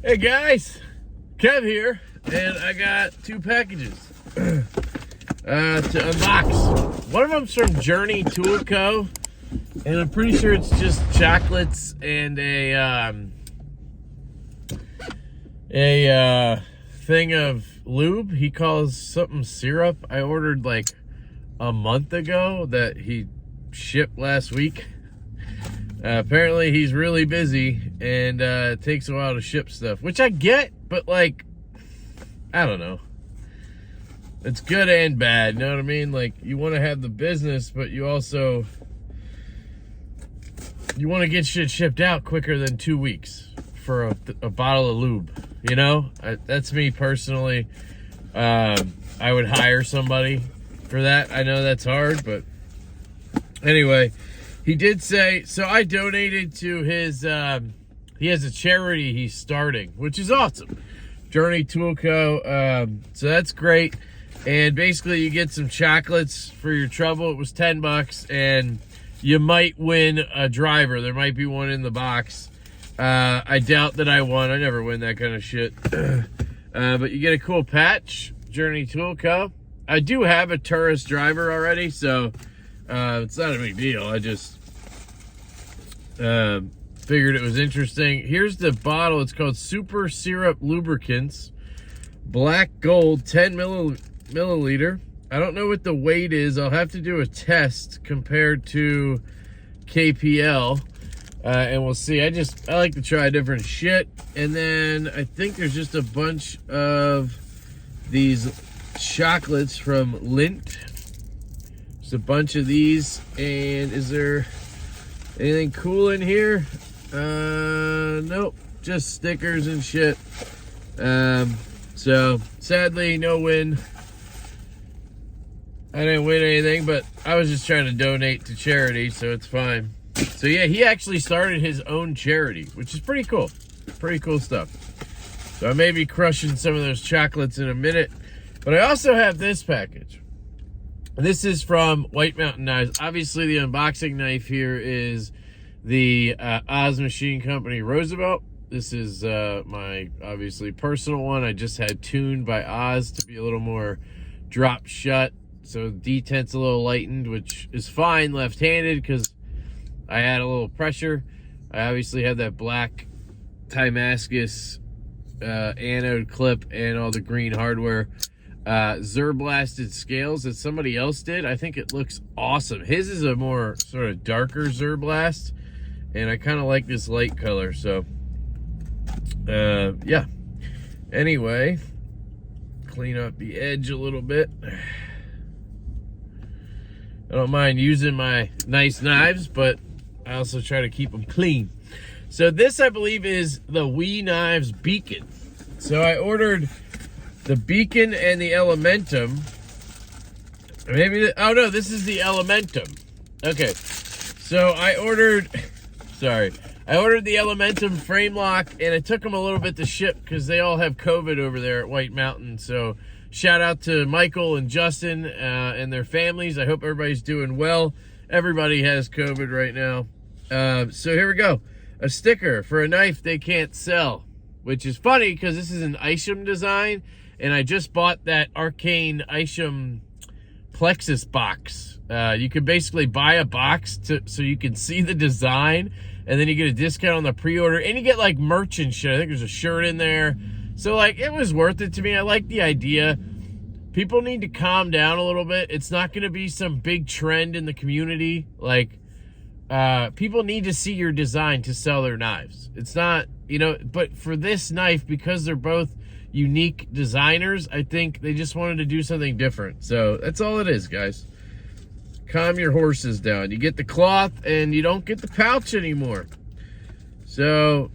Hey guys, Kev here, and I got two packages to unbox. One of them's from Journey Tool Co., and I'm pretty sure it's just chocolates and a thing of lube. He calls something syrup. I ordered like a month ago that he shipped last week. Apparently he's really busy and it takes a while to ship stuff, which I get, but like, I don't know. It's good and bad, you know what I mean? Like, you want to have the business, but you also, you want to get shit shipped out quicker than 2 weeks for a bottle of lube, you know? That's me personally. I would hire somebody for that. I know that's hard, but anyway, he did say, so I donated to his, he has a charity he's starting, which is awesome. Journey Tool Co. So that's great. And basically you get some chocolates for your trouble. It was $10 and you might win a driver. There might be one in the box. I doubt that I won. I never win that kind of shit. But you get a cool patch, Journey Tool Co. I do have a tourist driver already, so it's not a big deal. I just figured it was interesting. Here's the bottle. It's called Super Syrup Lubricants. Black Gold, 10 milliliter. I don't know what the weight is. I'll have to do a test compared to KPL. And we'll see. I like to try different shit. And then I think there's just a bunch of these chocolates from Lindt. A bunch of these. And is there anything cool in here? Nope, just stickers and shit. So sadly, no win. I didn't win anything, but I was just trying to donate to charity, so it's fine. So yeah, he actually started his own charity, which is pretty cool. Pretty cool stuff. So I may be crushing some of those chocolates in a minute, but I also have this package. This is from White Mountain Knives. Obviously, the unboxing knife here is the Oz Machine Company Roosevelt. This is my, obviously, personal one. I just had tuned by Oz to be a little more drop shut. So detent's a little lightened, which is fine left-handed because I had a little pressure. I obviously have that black Timascus anode clip and all the green hardware. Zerblasted scales that somebody else did. I think it looks awesome. His is a more sort of darker Zerblast, and I kind of like this light color, so yeah. Anyway, clean up the edge a little bit. I don't mind using my nice knives, but I also try to keep them clean. So this, I believe, is the WE Knives Beacon. So I ordered the Beacon and the Elementum. Maybe, oh no, this is the Elementum. Okay, so I ordered the Elementum frame lock, and it took them a little bit to ship because they all have COVID over there at White Mountain. So shout out to Michael and Justin and their families. I hope everybody's doing well. Everybody has COVID right now. So here we go. A sticker for a knife they can't sell, which is funny because this is an Isham design. And I just bought that Arcane Isham Plexus box. You can basically buy a box so you can see the design, and then you get a discount on the pre-order, and you get like merch and shit. I think there's a shirt in there. So like, it was worth it to me. I like the idea. People need to calm down a little bit. It's not going to be some big trend in the community. Like, people need to see your design to sell their knives. It's not, you know, but for this knife, because they're both unique designers, I think they just wanted to do something different. So that's all it is, guys. Calm your horses down. You get the cloth and you don't get the pouch anymore. So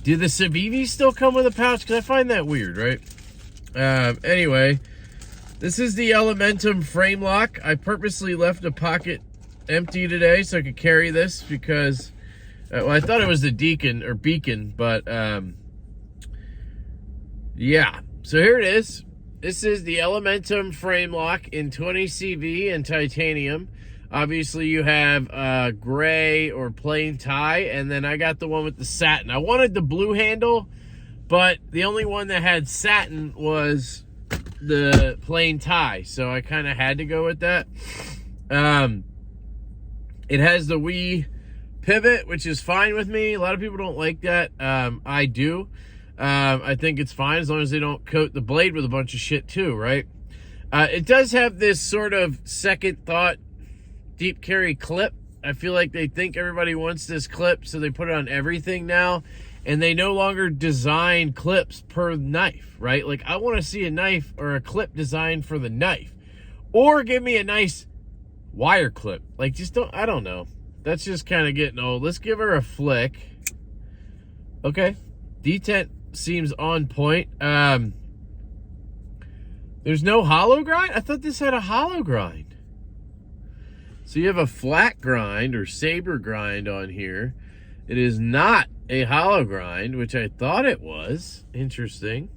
do the Civivi still come with a pouch? Because I find that weird, right? Anyway, this is the Elementum frame lock. I purposely left a pocket empty today so I could carry this because well, I thought it was the Beacon, but yeah, so here it is. This is the Elementum frame lock in 20 CV and titanium. Obviously, you have gray or plain tie, and then I got the one with the satin. I wanted the blue handle, but the only one that had satin was the plain tie, so I kind of had to go with that. It has the Wii pivot, which is fine with me. A lot of people don't like that. I do. I think it's fine as long as they don't coat the blade with a bunch of shit too, right? It does have this sort of second thought deep carry clip. I feel like they think everybody wants this clip, so they put it on everything now, and they no longer design clips per knife, right? Like, I want to see a knife or a clip designed for the knife, or give me a nice wire clip. Like, just don't, I don't know. That's just kind of getting old. Let's give her a flick. Okay. Detent seems on point. There's no hollow grind? I thought this had a hollow grind. So you have a flat grind or saber grind on here. It is not a hollow grind, which I thought it was. Interesting.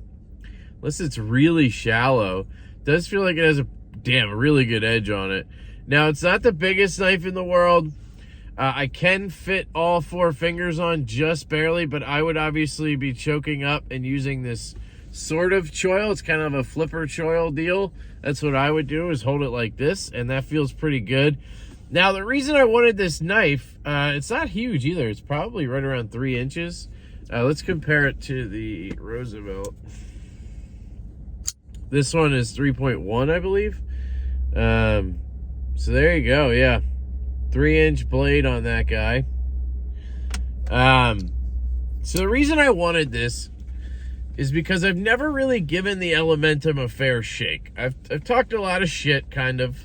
Unless it's really shallow. It does feel like it has a really good edge on it. Now, it's not the biggest knife in the world. I can fit all 4 fingers on just barely, but I would obviously be choking up and using this sort of choil. It's kind of a flipper choil deal. That's what I would do, is hold it like this, and that feels pretty good. Now, the reason I wanted this knife, it's not huge either. It's probably right around 3 inches. Let's compare it to the Roosevelt. This one is 3.1, I believe. So there you go, yeah. 3-inch blade on that guy. So the reason I wanted this is because I've never really given the Elementum a fair shake. I've talked a lot of shit, kind of.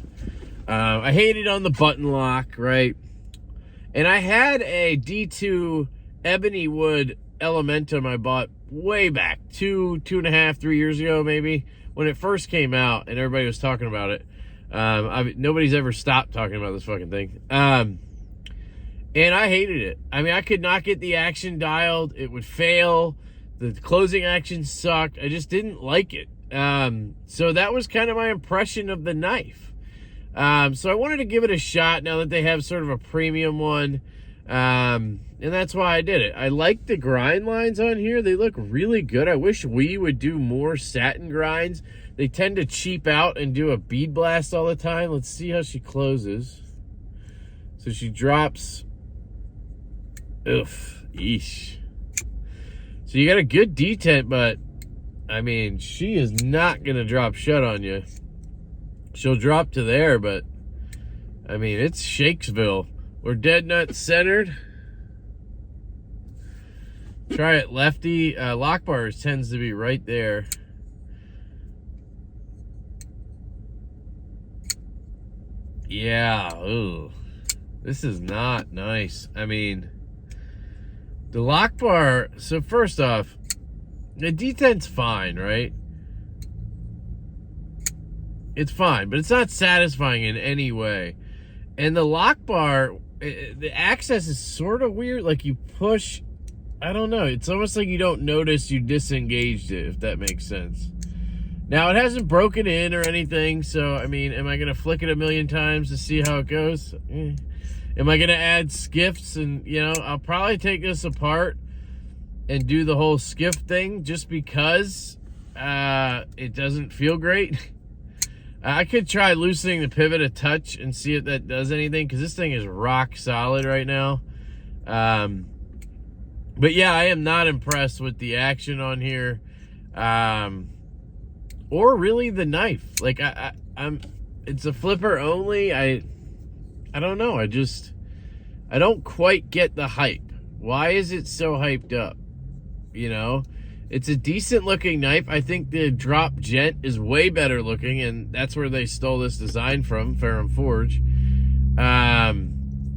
I hated on the button lock, right? And I had a D2 ebony wood Elementum I bought way back, 2.5, 3 years ago maybe, when it first came out and everybody was talking about it. Nobody's ever stopped talking about this fucking thing. And I hated it. I mean, I could not get the action dialed. It would fail. The closing action sucked. I just didn't like it. So that was kind of my impression of the knife. So I wanted to give it a shot now that they have sort of a premium one. And that's why I did it. I like the grind lines on here. They look really good. I wish we would do more satin grinds. They tend to cheap out and do a bead blast all the time. Let's see how she closes. So she drops. Oof. Eesh. So you got a good detent, but I mean, she is not going to drop shut on you. She'll drop to there, but I mean, it's Shakesville. We're dead nut centered. Try it lefty. Lock bars tends to be right there. Yeah, ooh. This is not nice. I mean, the lock bar, so first off, the detent's fine, right? It's fine, but it's not satisfying in any way. And the lock bar, the access is sort of weird. Like, you push, I don't know. It's almost like you don't notice you disengaged it, if that makes sense. Now, it hasn't broken in or anything, so, I mean, am I going to flick it a million times to see how it goes? Am I going to add skiffs? And, you know, I'll probably take this apart and do the whole skiff thing just because it doesn't feel great. I could try loosening the pivot a touch and see if that does anything, because this thing is rock solid right now. But, yeah, I am not impressed with the action on here. Or really the knife. Like, it's a flipper only. I don't know. I don't quite get the hype. Why is it so hyped up? You know, it's a decent looking knife. I think the drop gent is way better looking, and that's where they stole this design from, Ferrum Forge.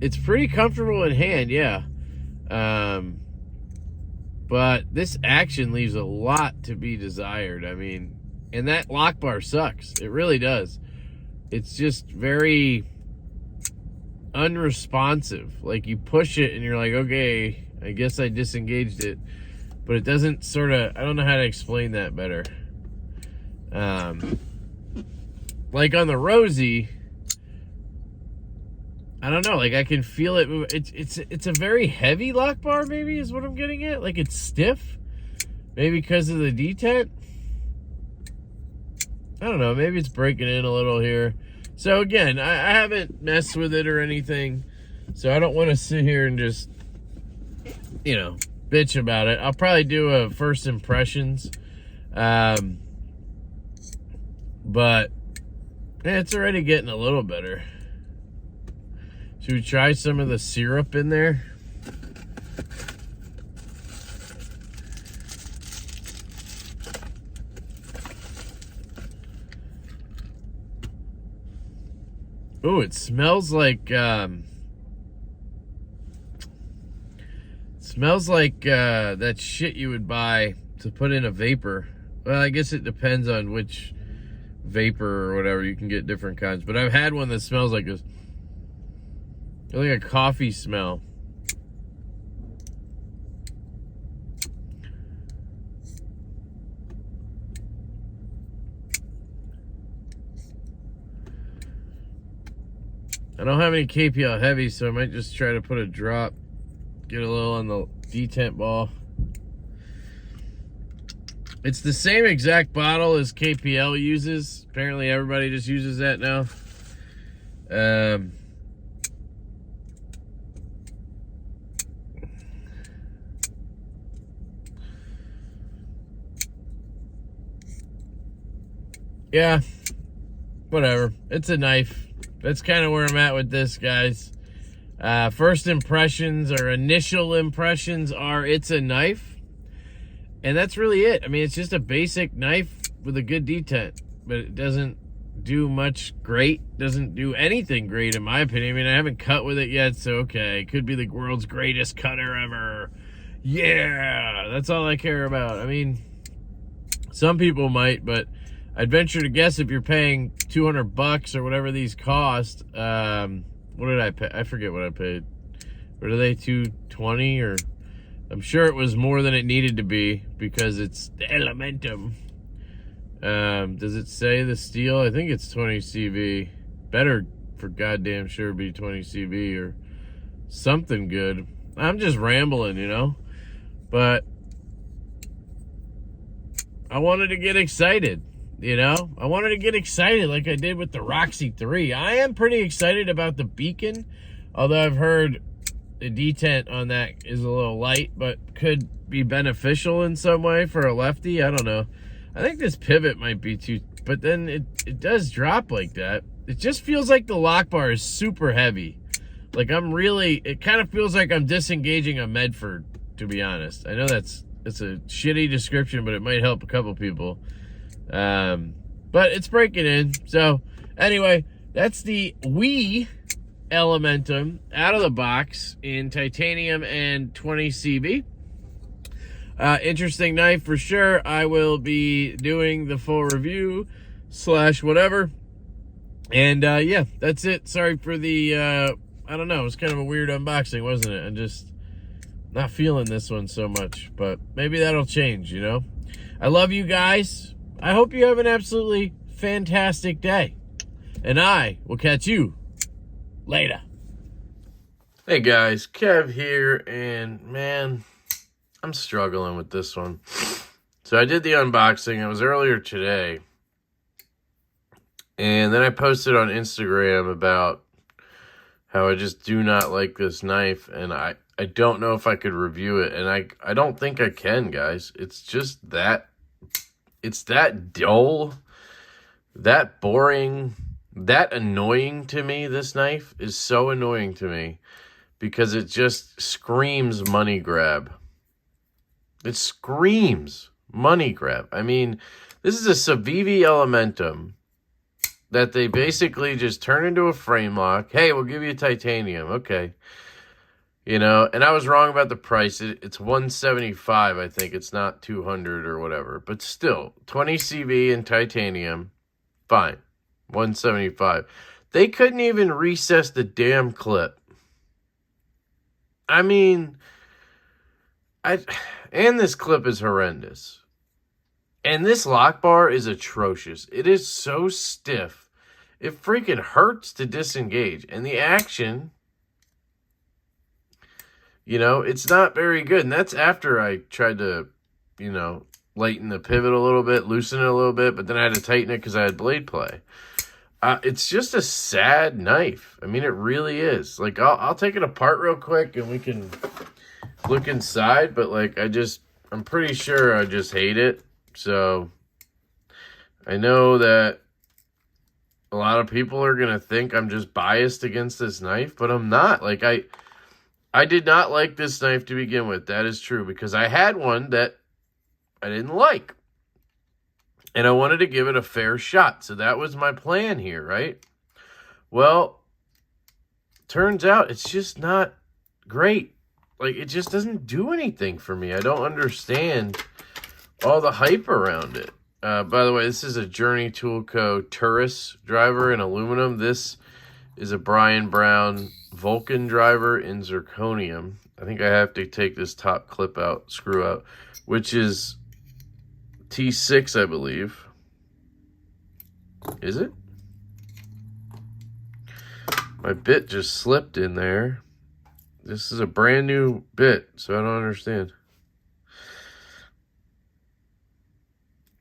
It's pretty comfortable in hand, yeah. But this action leaves a lot to be desired. I mean, and that lock bar sucks. It really does. It's just very unresponsive. Like, you push it and you're like, okay, I guess I disengaged it. But it doesn't sort of, I don't know how to explain that better. Like on the Rosie, I don't know, like I can feel it. It's a very heavy lock bar, maybe is what I'm getting at. Like it's stiff, maybe because of the detent. I don't know, maybe it's breaking in a little here. So again, I haven't messed with it or anything, so I don't want to sit here and just, you know, bitch about it. I'll probably do a first impressions, but yeah, it's already getting a little better. Should we try some of the syrup in there? Ooh, it smells like that shit you would buy to put in a vapor. Well, I guess it depends on which vapor or whatever. You can get different kinds, but I've had one that smells like this, like a coffee smell. I don't have any KPL heavy, so I might just try to put a drop, get a little on the detent ball. It's the same exact bottle as KPL uses. Apparently everybody just uses that now. Yeah, whatever. It's a knife. That's kind of where I'm at with this, guys. First impressions or initial impressions are it's a knife. And that's really it. I mean, it's just a basic knife with a good detent. But it doesn't do much great. Doesn't do anything great, in my opinion. I mean, I haven't cut with it yet, so okay. It could be the world's greatest cutter ever. Yeah, that's all I care about. I mean, some people might, but I'd venture to guess if you're paying $200 or whatever these cost. What did I pay? I forget what I paid. What are they, $220 or? I'm sure it was more than it needed to be because it's the Elementum. Does it say the steel? I think it's 20 CV. Better for goddamn sure be 20 CV or something good. I'm just rambling, you know, but I wanted to get excited. You know, I wanted to get excited like I did with the Roxy 3. I am pretty excited about the beacon, although I've heard the detent on that is a little light, but could be beneficial in some way for a lefty. I don't know. I think this pivot might be too, but then it does drop like that. It just feels like the lock bar is super heavy. Like it kind of feels like I'm disengaging a Medford, to be honest. I know it's a shitty description, but it might help a couple people. But it's breaking in. So anyway, that's the Wii Elementum out of the box in titanium and 20 CV. Interesting knife for sure. I will be doing the full review / whatever. And yeah, that's it. Sorry for the I don't know, it was kind of a weird unboxing, wasn't it? I'm just not feeling this one so much, but maybe that'll change, you know. I love you guys. I hope you have an absolutely fantastic day. And I will catch you later. Hey guys, Kev here, and man, I'm struggling with this one. So I did the unboxing. It was earlier today. And then I posted on Instagram about how I just do not like this knife, and I don't know if I could review it, and I don't think I can, guys. It's just that, it's that dull, that boring, that annoying to me. This knife is so annoying to me because it just screams money grab. It screams money grab. I mean, this is a Civivi Elementum that they basically just turn into a frame lock. Hey, we'll give you titanium. Okay. You know, and I was wrong about the price. It's $175, I think. It's not $200 or whatever. But still, 20 CV and titanium, fine. $175. They couldn't even recess the damn clip. I mean, and this clip is horrendous. And this lock bar is atrocious. It is so stiff. it freaking hurts to disengage. And the action, you know, it's not very good. And that's after I tried to, you know, lighten the pivot a little bit, loosen it a little bit, but then I had to tighten it because I had blade play. It's just a sad knife. I mean, it really is. Like, I'll take it apart real quick and we can look inside, but like, I'm pretty sure I just hate it. So I know that a lot of people are going to think I'm just biased against this knife, but I'm not. Like, I did not like this knife to begin with. That is true, because I had one that I didn't like. And I wanted to give it a fair shot. So that was my plan here, right? Well, turns out it's just not great. Like, it just doesn't do anything for me. I don't understand all the hype around it. By the way, this is a Journey Tool Co. Turris driver in aluminum. This is a Brian Brown Vulcan driver in zirconium. I think I have to take this top clip out, screw out, which is T6, I believe. Is it? My bit just slipped in there. This is a brand new bit, so I don't understand.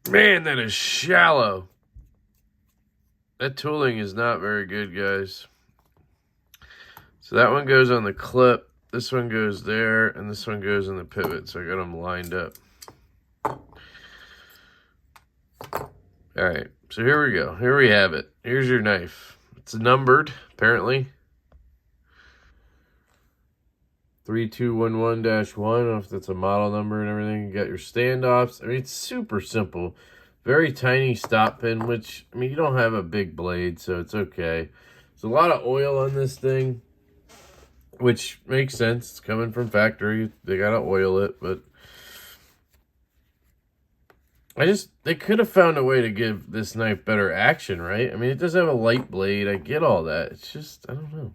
Man, that is shallow. That tooling is not very good, guys. So that one goes on the clip. This one goes there, and this one goes in the pivot. So I got them lined up. All right, so here we go. Here we have it. Here's your knife. It's numbered, apparently. 3211-1. I don't know if that's a model number and everything. You got your standoffs. I mean, it's super simple. Very tiny stop pin, which, I mean, you don't have a big blade, so it's okay. There's a lot of oil on this thing, which makes sense. It's coming from factory. They got to oil it, but they could have found a way to give this knife better action, right? I mean, it does have a light blade. I get all that. It's just, I don't know.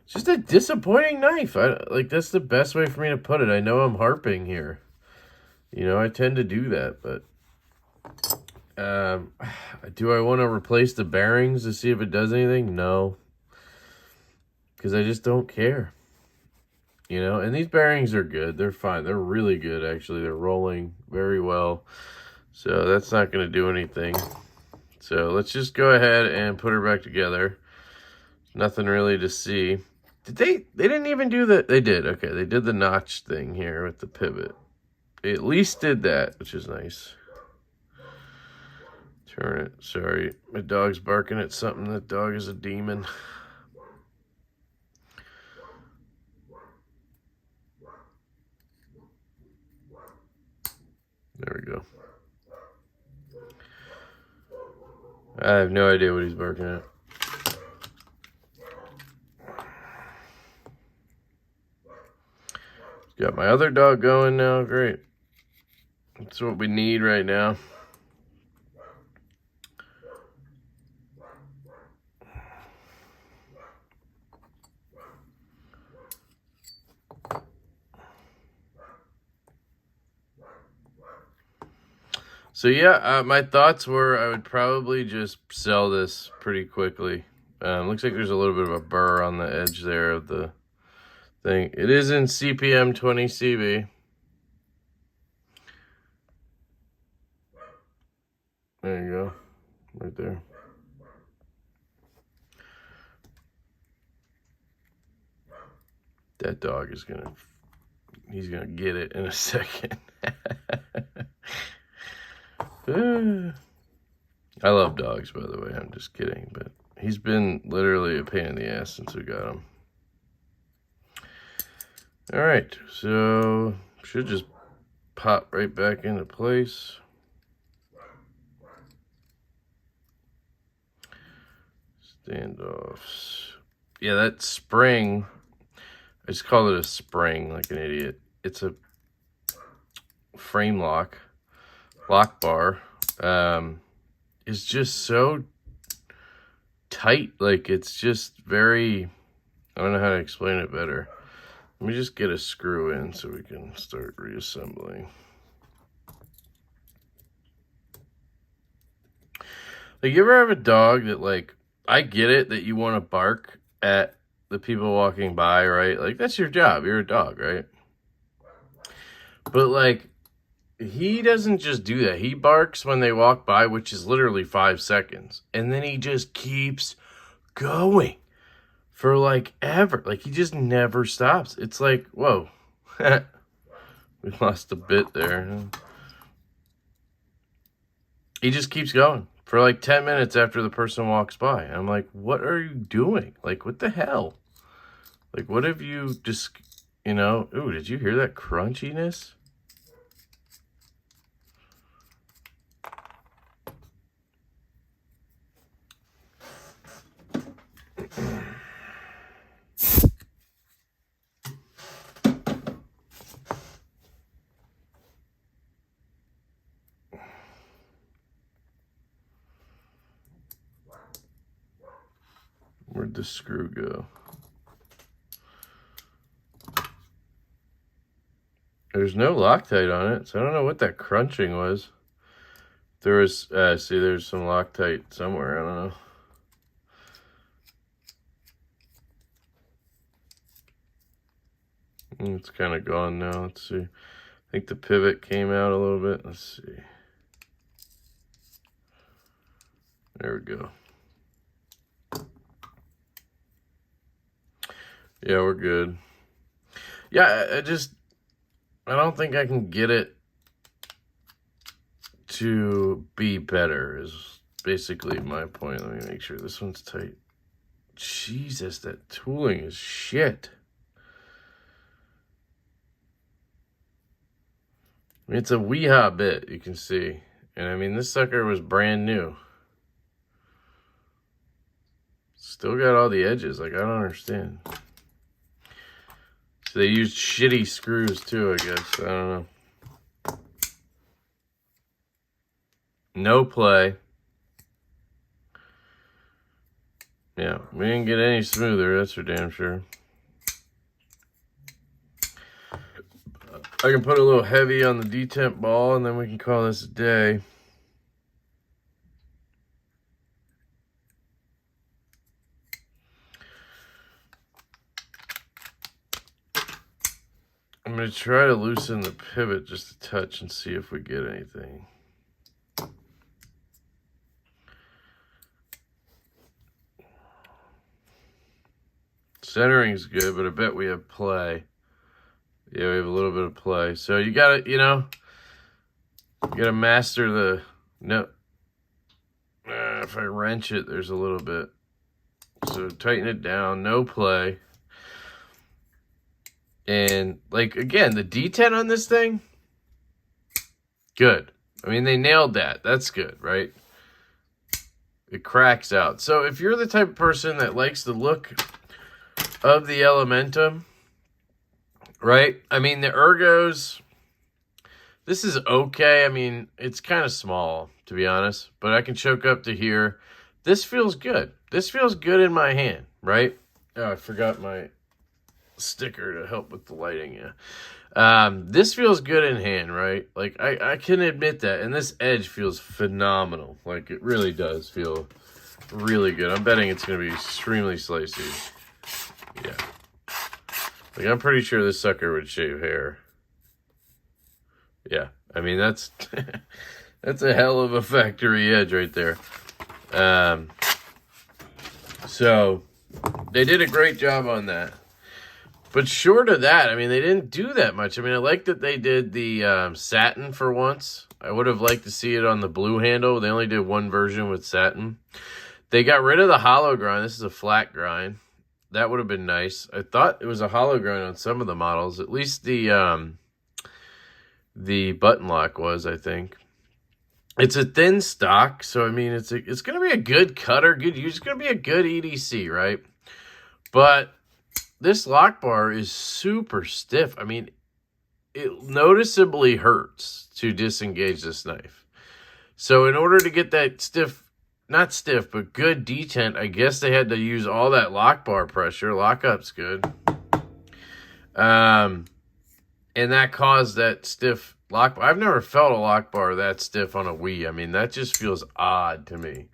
It's just a disappointing knife. Like, that's the best way for me to put it. I know I'm harping here. You know, I tend to do that, but do I want to replace the bearings to see if it does anything? No. Because I just don't care. You know, and these bearings are good. They're fine. They're really good, actually. They're rolling very well. So that's not going to do anything. So let's just go ahead and put her back together. Nothing really to see. Did they didn't even do the, they did. Okay, they did the notch thing here with the pivot. They at least did that, which is nice. Turn it. Sorry, my dog's barking at something. That dog is a demon. There we go. I have no idea what he's barking at. Got my other dog going now. Great. That's what we need right now. So yeah, my thoughts were I would probably just sell this pretty quickly. Looks like there's a little bit of a burr on the edge there of the thing. It is in CPM 20 CB. There you go, right there. That dog is he's gonna get it in a second. I love dogs, by the way. I'm just kidding, but he's been literally a pain in the ass since we got him. All right, so should just pop right back into place. Standoffs. Yeah, that spring, I just call it a spring like an idiot. It's a frame lock bar. Is just so tight. Like, it's just very, I don't know how to explain it better. Let me just get a screw in so we can start reassembling. Like, you ever have a dog that, like, I get it that you want to bark at the people walking by, right? Like, that's your job. You're a dog, right? But, like, he doesn't just do that. He barks when they walk by, which is literally 5 seconds. And then he just keeps going for, like, ever. Like, he just never stops. It's like, whoa. We lost a bit there. He just keeps going for like 10 minutes after the person walks by. I'm like, what are you doing? Like, what the hell? Like, what have you just, you know? Ooh, did you hear that crunchiness? Where'd the screw go? There's no Loctite on it, so I don't know what that crunching was. There was, see, there's some Loctite somewhere, I don't know. It's kind of gone now, let's see. I think the pivot came out a little bit, let's see. There we go. Yeah, we're good. Yeah, I don't think I can get it to be better is basically my point. Let me make sure this one's tight. Jesus, that tooling is shit. I mean, it's a Weehaw bit, you can see. And I mean, this sucker was brand new. Still got all the edges. Like, I don't understand. So they used shitty screws too, I guess. I don't know. No play. Yeah, we didn't get any smoother, that's for damn sure. I can put a little heavy on the detemp ball and then we can call this a day. I'm going to try to loosen the pivot just a touch and see if we get anything. Centering's good, but I bet we have play. Yeah, we have a little bit of play. So you got to, you know, you got to master the, no. If I wrench it, there's a little bit. So tighten it down, no play. And, like, again, the detent on this thing, good. I mean, they nailed that. That's good, right? It cracks out. So if you're the type of person that likes the look of the Elementum, right? I mean, the ergos, this is okay. I mean, it's kind of small, to be honest, but I can choke up to here. This feels good. This feels good in my hand, right? Oh, I forgot my sticker to help with the lighting. Yeah, this feels good in hand, right? Like, I can admit that, and this edge feels phenomenal. Like, it really does feel really good. I'm betting it's going to be extremely slicey. Yeah, like, I'm pretty sure this sucker would shave hair. Yeah, I mean, that's that's a hell of a factory edge right there. So they did a great job on that. But short of that, I mean, they didn't do that much. I mean, I like that they did the satin for once. I would have liked to see it on the blue handle. They only did one version with satin. They got rid of the hollow grind. This is a flat grind. That would have been nice. I thought it was a hollow grind on some of the models. At least the button lock was, I think. It's a thin stock, so I mean, it's going to be a good cutter, good use. It's going to be a good EDC, right? But this lock bar is super stiff. I mean, it noticeably hurts to disengage this knife. So in order to get that stiff, not stiff, but good detent, I guess they had to use all that lock bar pressure. Lockup's good. And that caused that stiff lock bar. I've never felt a lock bar that stiff on a Wii. I mean, that just feels odd to me.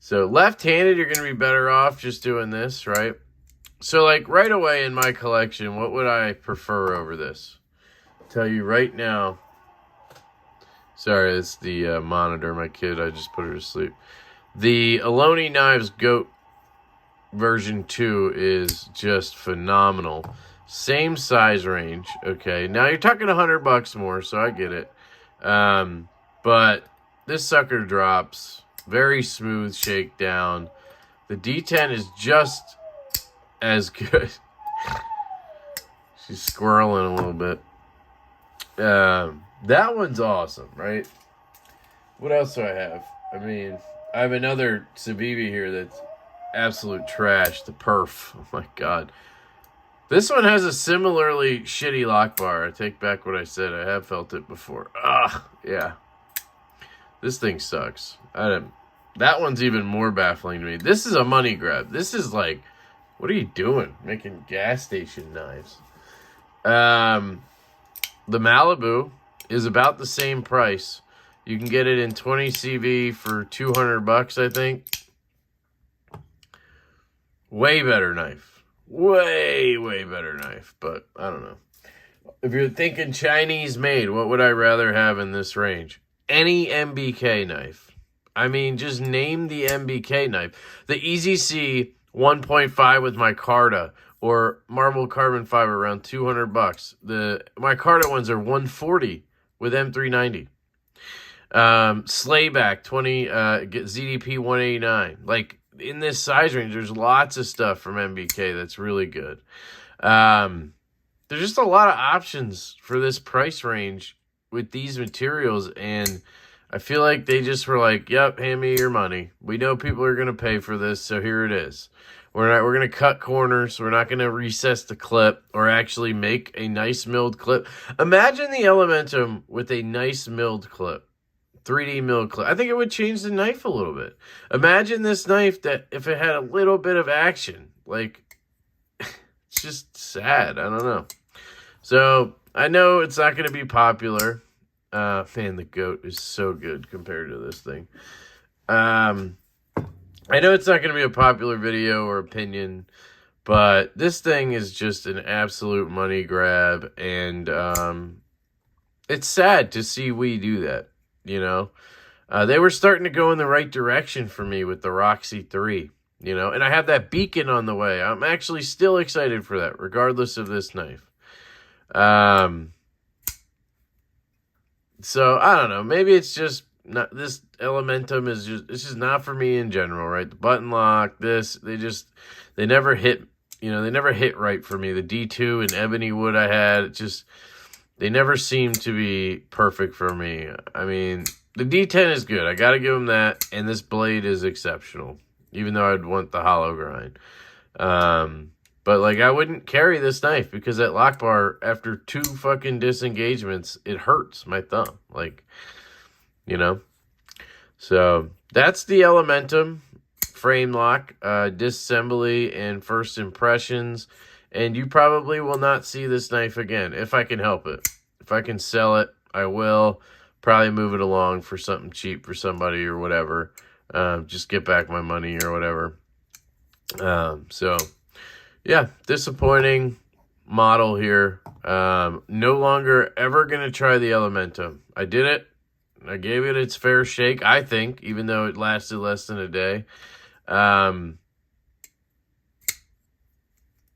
So left-handed, you're going to be better off just doing this, right? So like right away in my collection, what would I prefer over this? I'll tell you right now. Sorry, it's the monitor. My kid, I just put her to sleep. The Aloni Knives Goat version 2 is just phenomenal. Same size range. Okay, now you're talking $100 more, so I get it. But this sucker drops. Very smooth shakedown. The D10 is just as good. She's squirreling a little bit. That one's awesome, right? What else do I have? I mean, I have another Civivi here that's absolute trash. The Perf. Oh my god. This one has a similarly shitty lock bar. I take back what I said. I have felt it before. Yeah. This thing sucks. That one's even more baffling to me. This is a money grab. This is like, what are you doing? Making gas station knives. The Malibu is about the same price. You can get it in 20 CV for $200, I think. Way better knife. Way better knife. But I don't know. If you're thinking Chinese made, what would I rather have in this range? Any MBK knife. I mean, just name the MBK knife. The Easy C 1.5 with micarta or marble carbon fiber around $200. The micarta ones are $140 with M390. Slayback 20 get ZDP 189. Like in this size range, there's lots of stuff from MBK that's really good. There's just a lot of options for this price range with these materials, and I feel like they just were like, yep, hand me your money. We know people are going to pay for this, so here it is. We're going to cut corners. We're not going to recess the clip or actually make a nice milled clip. Imagine the Elementum with a nice milled clip. 3D milled clip. I think it would change the knife a little bit. Imagine this knife that if it had a little bit of action. Like, it's just sad. I don't know. So, I know it's not going to be popular. Man, the Goat is so good compared to this thing. I know it's not going to be a popular video or opinion, but this thing is just an absolute money grab, and it's sad to see we do that, you know? They were starting to go in the right direction for me with the Roxy 3, you know? And I have that beacon on the way. I'm actually still excited for that, regardless of this knife. So, I don't know. Maybe it's just not, this Elementum is just, it's just not for me in general, right? The button lock, they never hit, you know, they never hit right for me. The D2 and ebony wood I had, they never seem to be perfect for me. I mean, the D10 is good. I got to give them that. And this blade is exceptional, even though I'd want the hollow grind. But, like, I wouldn't carry this knife because that lock bar, after 2 fucking disengagements, it hurts my thumb. Like, you know? So, that's the Elementum frame lock, disassembly, and first impressions. And you probably will not see this knife again, if I can help it. If I can sell it, I will. Probably move it along for something cheap for somebody or whatever. Just get back my money or whatever. So... yeah, disappointing model here. No longer ever going to try the Elementum. I did it. I gave it its fair shake, I think, even though it lasted less than a day.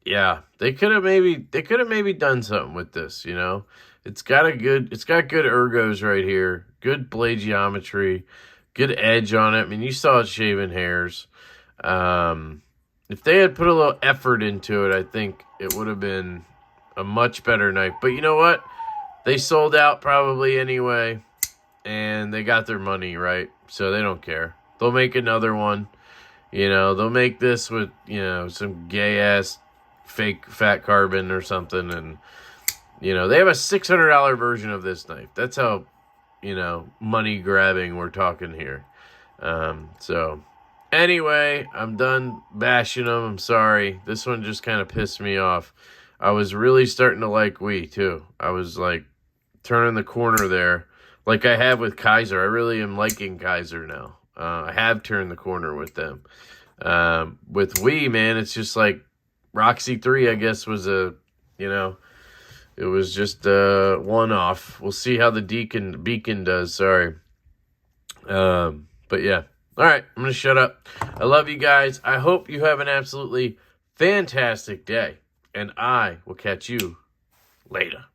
Yeah, they could have maybe done something with this, you know. It's got good ergos right here, good blade geometry, good edge on it. I mean, you saw it shaving hairs. If they had put a little effort into it, I think it would have been a much better knife. But you know what? They sold out probably anyway, and they got their money, right? So they don't care. They'll make another one. You know, they'll make this with, you know, some gay-ass fake fat carbon or something. And, you know, they have a $600 version of this knife. That's how, you know, money-grabbing we're talking here. So... anyway, I'm done bashing them. I'm sorry. This one just kind of pissed me off. I was really starting to like Wii, too. I was, like, turning the corner there, like I have with Kaiser. I really am liking Kaiser now. I have turned the corner with them. With Wii, man, it's just like Roxy 3, I guess, was a, you know, it was just a one-off. We'll see how the Beacon does, sorry. But yeah. All right, I'm going to shut up. I love you guys. I hope you have an absolutely fantastic day, and I will catch you later.